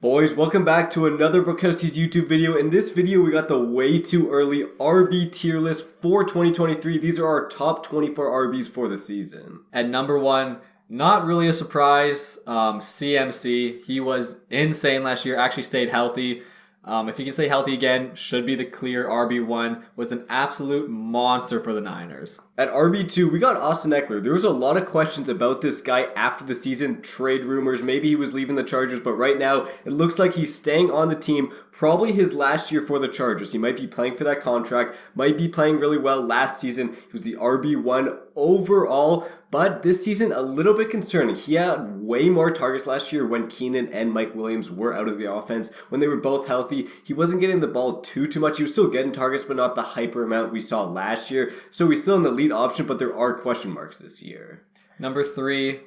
Boys, welcome back to another Brokowski's YouTube video. In this video, we got the way too early RB tier list for 2023. These are our top 24 RBs for the season. At number one, not really a surprise, CMC. He was insane last year, actually stayed healthy. If he can stay healthy again, should be the clear RB1. Was an absolute monster for the Niners. At RB2, we got Austin Eckler. There was a lot of questions about this guy after the season, trade rumors, maybe he was leaving the Chargers, but right now it looks like he's staying on the team, probably his last year for the Chargers. He might be playing for that contract, might be playing really well last season. He was the RB1 overall, but this season a little bit concerning. He had way more targets last year when Keenan and Mike Williams were out of the offense. When they were both healthy, he wasn't getting the ball too much. He was still getting targets, but not the hyper amount we saw last year. So he's still an elite option, but there are question marks this year. Number three,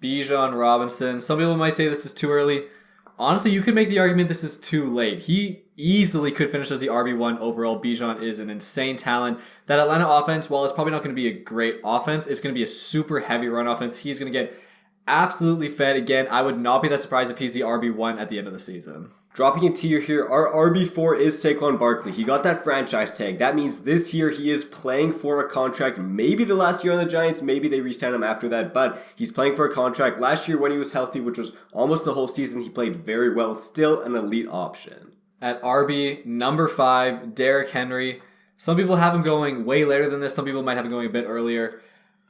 Bijan Robinson. Some people might say this is too early. Honestly, you could make the argument this is too late. He easily could finish as the RB1 overall. Bijan is an insane talent. That Atlanta offense, while it's probably not going to be a great offense, it's going to be a super heavy run offense. He's going to get absolutely fed. Again, I would not be that surprised if he's the RB1 at the end of the season. Dropping a tier here, our RB4 is Saquon Barkley. He got that franchise tag. That means this year he is playing for a contract. Maybe the last year on the Giants, maybe they re-sign him after that, but he's playing for a contract. Last year when he was healthy, which was almost the whole season, he played very well. Still an elite option. At RB, number five, Derrick Henry. Some people have him going way later than this. Some people might have him going a bit earlier.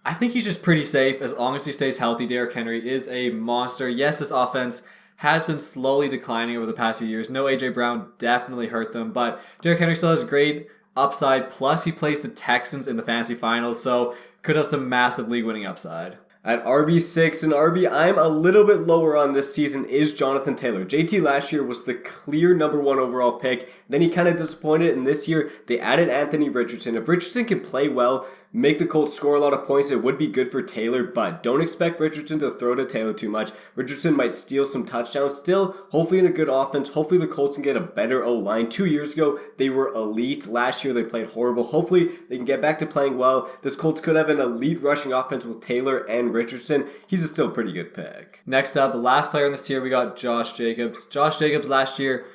I think he's just pretty safe as long as he stays healthy. Derrick Henry is a monster. Yes, this offense has been slowly declining over the past few years. No A.J. Brown definitely hurt them, but Derrick Henry still has great upside. Plus, he plays the Texans in the fantasy finals, so could have some massive league-winning upside. At RB6 and RB, I'm a little bit lower on this season, is Jonathan Taylor. JT last year was the clear number one overall pick. Then he kind of disappointed, and this year they added Anthony Richardson. If Richardson can play well, make the Colts score a lot of points, it would be good for Taylor, but don't expect Richardson to throw to Taylor too much. Richardson might steal some touchdowns. Still, hopefully in a good offense. Hopefully the Colts can get a better O-line. 2 years ago, they were elite. Last year, they played horrible. Hopefully, they can get back to playing well. This Colts could have an elite rushing offense with Taylor and Richardson. He's a still pretty good pick. Next up, the last player in this tier, we got Josh Jacobs. Josh Jacobs last year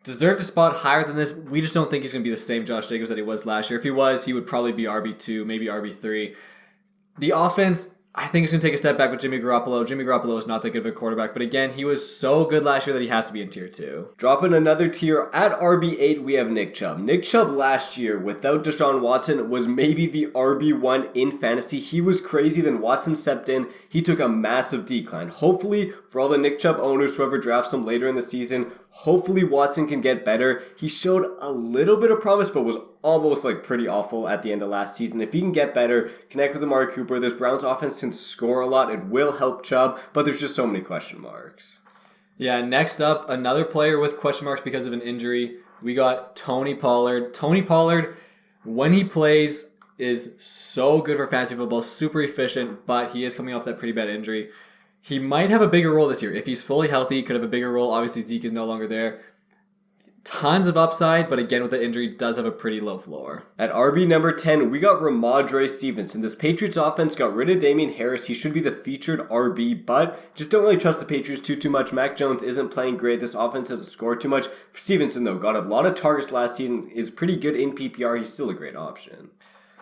deserved a spot higher than this. We just don't think he's going to be the same Josh Jacobs that he was last year. If he was, he would probably be RB2, maybe RB3. The offense, I think it's going to take a step back with Jimmy Garoppolo. Jimmy Garoppolo is not that good of a quarterback, but again, he was so good last year that he has to be in tier 2. Dropping another tier, at RB8, we have Nick Chubb. Nick Chubb last year, without Deshaun Watson, was maybe the RB1 in fantasy. He was crazy, then Watson stepped in. He took a massive decline. Hopefully, for all the Nick Chubb owners, whoever drafts him later in the season, hopefully Watson can get better. He showed a little bit of promise, but was almost pretty awful at the end of last season. If he can get better, connect with Amari Cooper, this Browns offense can score a lot. It will help Chubb, but there's just so many question marks. Yeah, next up, another player with question marks because of an injury. We got Tony Pollard. Tony Pollard, when he plays, is so good for fantasy football, super efficient, but he is coming off that pretty bad injury. He might have a bigger role this year. If he's fully healthy, he could have a bigger role. Obviously, Zeke is no longer there. Tons of upside, but again, with the injury, does have a pretty low floor. At RB number 10, we got Ramondre Stevenson. This Patriots offense got rid of Damian Harris. He should be the featured RB, but just don't really trust the Patriots too much. Mac Jones isn't playing great. This offense hasn't scored too much. For Stevenson, though, got a lot of targets last season, is pretty good in PPR. He's still a great option.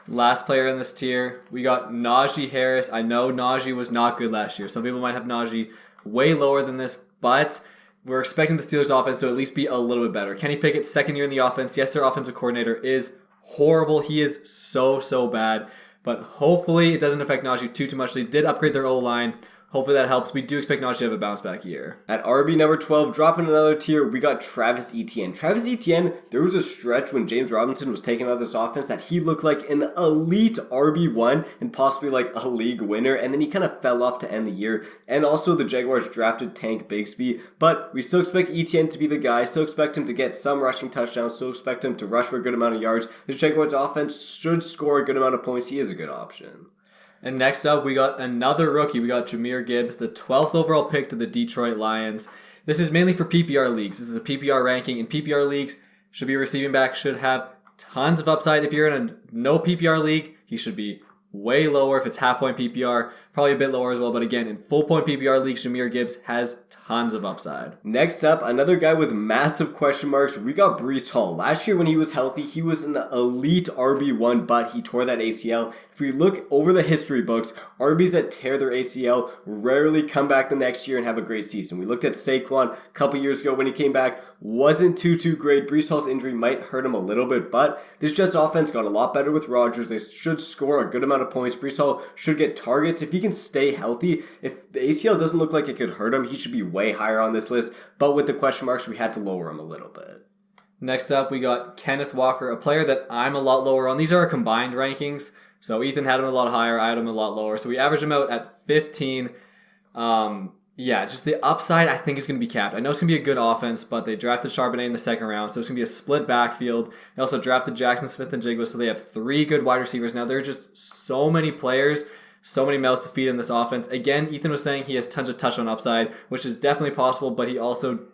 Last player in this tier, we got Najee Harris. I know Najee was not good last year. Some people might have Najee way lower than this, but we're expecting the Steelers offense to at least be a little bit better. Kenny Pickett's second year in the offense. Yes, their offensive coordinator is horrible. He is so bad, but hopefully it doesn't affect Najee too much. They did upgrade their O-line. Hopefully that helps. We do expect Najee to have a bounce back year. At RB number 12, dropping another tier, we got Travis Etienne. Travis Etienne, there was a stretch when James Robinson was taking out of this offense that he looked like an elite RB1 and possibly a league winner, and then he kind of fell off to end the year. And also the Jaguars drafted Tank Bigsby, but we still expect Etienne to be the guy, still expect him to get some rushing touchdowns, still expect him to rush for a good amount of yards. The Jaguars offense should score a good amount of points. He is a good option. And next up, we got another rookie. We got Jahmyr Gibbs, the 12th overall pick to the Detroit Lions. This is mainly for PPR leagues. This is a PPR ranking. In PPR leagues, should be a receiving back, should have tons of upside. If you're in a no PPR league, he should be way lower if it's half point PPR. probably a bit lower as well. But again, in full point PPR leagues, Jahmyr Gibbs has tons of upside. Next up, another guy with massive question marks. We got Breece Hall. Last year when he was healthy, he was an elite RB1, but he tore that ACL. If we look over the history books, RBs that tear their ACL rarely come back the next year and have a great season. We looked at Saquon a couple years ago when he came back, wasn't too great. Breece Hall's injury might hurt him a little bit, but this Jets offense got a lot better with Rodgers. They should score a good amount of points. Breece Hall should get targets. If he can stay healthy, if the ACL doesn't look like it could hurt him, he should be way higher on this list. But with the question marks, we had to lower him a little bit. Next up, we got Kenneth Walker, a player that I'm a lot lower on. These are our combined rankings. So Ethan had him a lot higher, I had him a lot lower. So we averaged him out at 15. Just the upside I think is going to be capped. I know it's going to be a good offense, but they drafted Charbonnet in the second round, so it's going to be a split backfield. They also drafted Jackson Smith and Jigba, so they have 3 good wide receivers. Now, there are just so many players, so many mouths to feed in this offense. Again, Ethan was saying he has tons of touchdown upside, which is definitely possible, but he also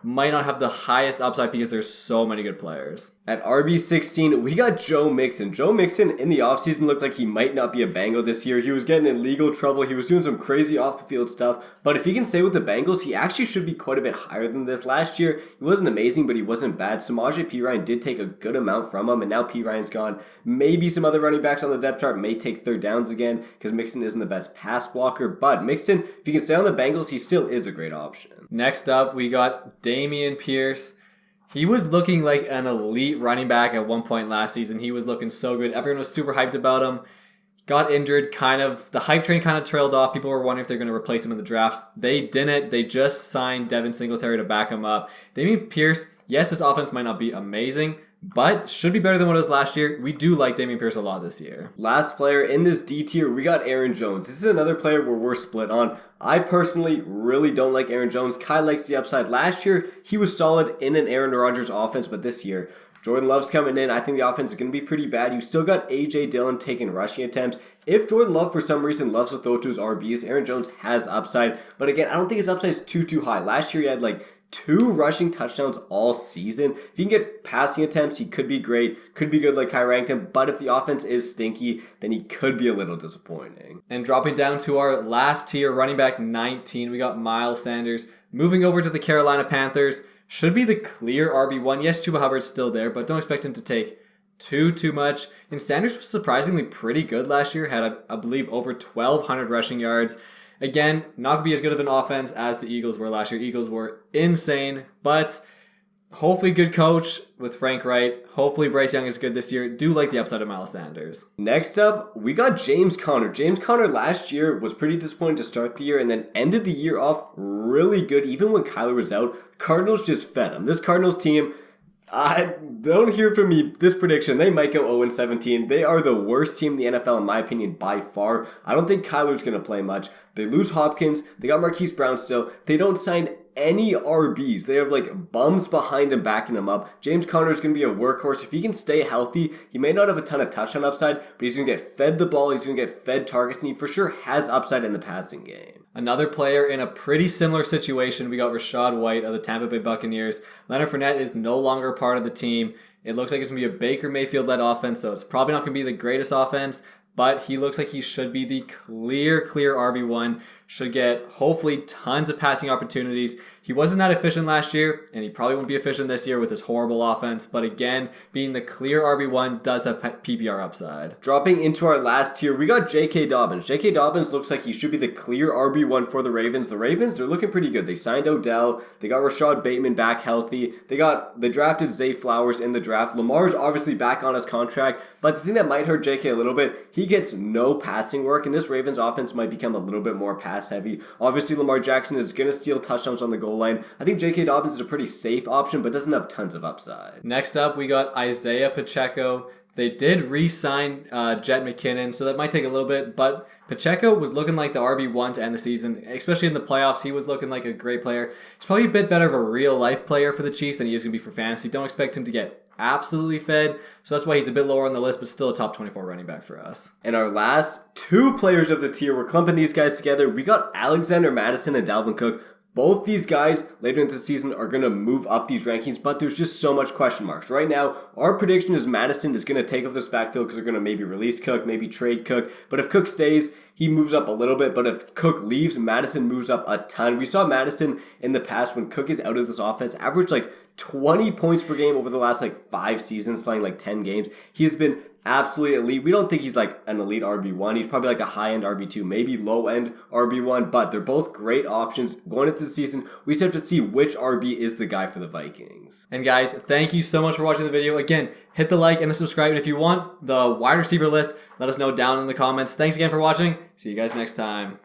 might not have the highest upside because there's so many good players. At RB16, we got Joe Mixon. Joe Mixon in the offseason looked like he might not be a Bengal this year. He was getting in legal trouble. He was doing some crazy off-the-field stuff. But if he can stay with the Bengals, he actually should be quite a bit higher than this. Last year, he wasn't amazing, but he wasn't bad. Samaje Perine did take a good amount from him, and now Perine's gone. Maybe some other running backs on the depth chart may take third downs again because Mixon isn't the best pass blocker. But Mixon, if he can stay on the Bengals, he still is a great option. Next up, we got Dameon Pierce. He was looking like an elite running back at one point last season. He was looking so good. Everyone was super hyped about him. Got injured, the hype train kind of trailed off. People were wondering if they're going to replace him in the draft. They didn't. They just signed Devin Singletary to back him up. Dameon Pierce, yes, his offense might not be amazing, but should be better than what it was last year. We do like Dameon Pierce a lot this year. Last player in this D tier, we got Aaron Jones. This is another player where we're split on. I personally really don't like Aaron Jones. Kai likes the upside. Last year, he was solid in an Aaron Rodgers offense, but this year, Jordan Love's coming in. I think the offense is going to be pretty bad. You still got A.J. Dillon taking rushing attempts. If Jordan Love, for some reason, loves to throw to his RBs, Aaron Jones has upside. But again, I don't think his upside is too high. Last year, he had 2 rushing touchdowns all season. If he can get passing attempts, he could be great. Could be good like Kai ranked him. But if the offense is stinky, then he could be a little disappointing. And dropping down to our last tier, running back 19, we got Miles Sanders. Moving over to the Carolina Panthers. Should be the clear RB1. Yes, Chuba Hubbard's still there, but don't expect him to take too much. And Sanders was surprisingly pretty good last year. Had, I believe, over 1,200 rushing yards. Again, not going to be as good of an offense as the Eagles were last year. Eagles were insane, but hopefully good coach with Frank Wright. Hopefully Bryce Young is good this year. Do like the upside of Miles Sanders. Next up, we got James Conner. James Conner last year was pretty disappointing to start the year and then ended the year off really good. Even when Kyler was out, the Cardinals just fed him. This Cardinals team, don't hear from me this prediction. They might go 0-17. They are the worst team in the NFL, in my opinion, by far. I don't think Kyler's going to play much. They lose Hopkins. They got Marquise Brown still. They don't sign any RBs. They have bums behind him backing him up. James Conner is going to be a workhorse. If he can stay healthy, he may not have a ton of touchdown upside, but he's going to get fed the ball. He's going to get fed targets, and he for sure has upside in the passing game. Another player in a pretty similar situation, we got Rachaad White of the Tampa Bay Buccaneers. Leonard Fournette is no longer part of the team. It looks like it's going to be a Baker Mayfield-led offense, so it's probably not going to be the greatest offense, but he looks like he should be the clear RB1. Should get, hopefully, tons of passing opportunities. He wasn't that efficient last year, and he probably won't be efficient this year with his horrible offense. But again, being the clear RB1 does have PPR upside. Dropping into our last tier, we got J.K. Dobbins. J.K. Dobbins looks like he should be the clear RB1 for the Ravens. The Ravens, they're looking pretty good. They signed Odell. They got Rashad Bateman back healthy. They drafted Zay Flowers in the draft. Lamar's obviously back on his contract. But the thing that might hurt J.K. a little bit, he gets no passing work, and this Ravens offense might become a little bit more pass heavy. Obviously, Lamar Jackson is going to steal touchdowns on the goal line. I think J.K. Dobbins is a pretty safe option, but doesn't have tons of upside. Next up, we got Isaiah Pacheco. They did re-sign Jet McKinnon, so that might take a little bit, but Pacheco was looking like the RB1 to end the season, especially in the playoffs. He was looking like a great player. He's probably a bit better of a real-life player for the Chiefs than he is going to be for fantasy. Don't expect him to get absolutely fed, so that's why he's a bit lower on the list, but still a top 24 running back for us. And our last 2 players of the tier, we're clumping these guys together. We got Alexander Madison and Dalvin Cook. Both these guys later into the season are going to move up these rankings, but there's just so much question marks. Right now, our prediction is Madison is going to take off this backfield because they're going to maybe release Cook, maybe trade Cook. But if Cook stays, he moves up a little bit. But if Cook leaves, Madison moves up a ton. We saw Madison in the past when Cook is out of this offense average like 20 points per game over the last like 5 seasons, playing like 10 games. He's been absolutely elite. We don't think he's like an elite RB1. He's probably like a high-end RB2, maybe low-end RB1, but they're both great options going into the season. We just have to see which RB is the guy for the Vikings. And guys, thank you so much for watching the video. Again, hit the like and the subscribe. And if you want the wide receiver list, let us know down in the comments. Thanks again for watching. See you guys next time.